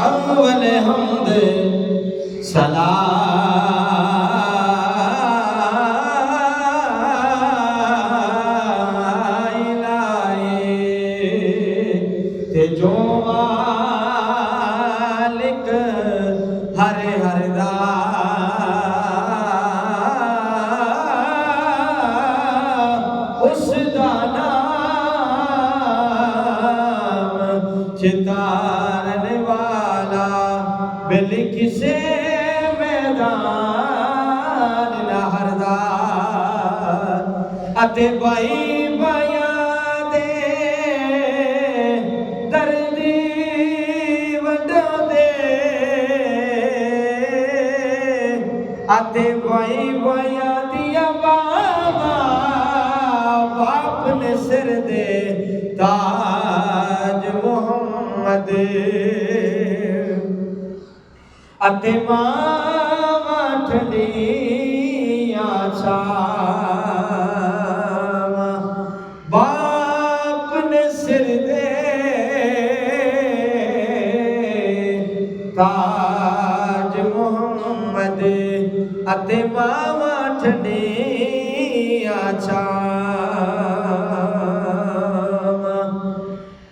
अव्वल हमद सलाम ते जो मालिक हर हर दा उस दा नाम चितारन वाला बिल किसे मैदान लहरदा अते भाई भाया दे दर्दी वडा दे अते भाई भाया दिया बाबा बाप ने सिर दे ताज मोहम्मद अते मावा ठंडिया छावा बाप ने सिर दे ताज मोहम्मद अते मावा ठंडिया छावा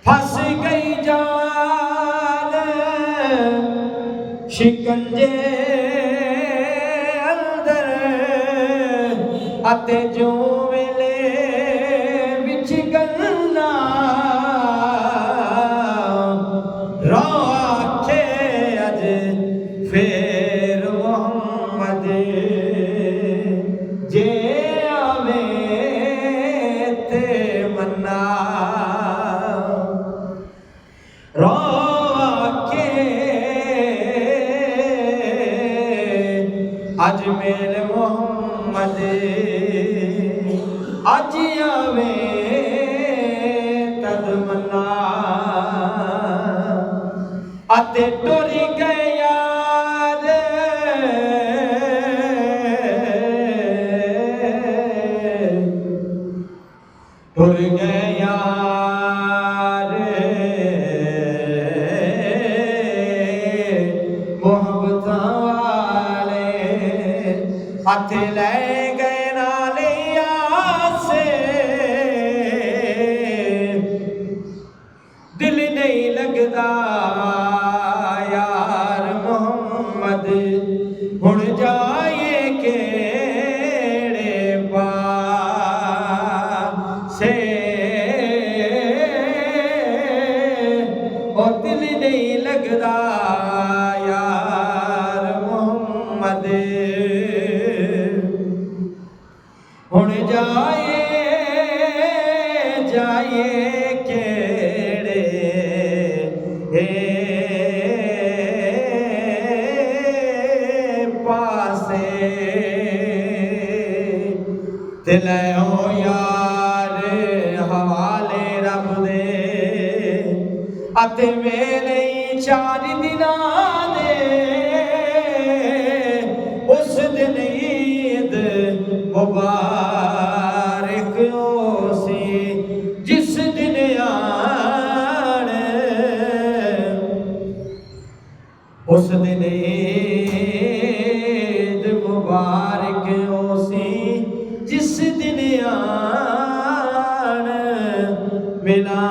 फस गई जान शिकंजे अंदर अते जो वेले विच गन्ना रो आखे अज फेर मोहम्मद जे आवे ते मन्ना रो आखे अज मेल मोहम्मद अज आवे तद मन्ना अते टुर गए यार टुर गए यार मोहब्बत वाले हथ ले गए नाले आसे दिल नहीं लगदा यार मोहम्मद हुण जाए केड़े पासे ओ दिल नहीं लगदा यार मोहम्मद हुण जाए जाए केड़े पासे दिल हो यार हवाले रब दे अते मेरे चार दिना दे उस दिन ईद मुबारक होसी जिस दिन आन उस दिन ईद मुबारक होसी जिस दिन आन मिला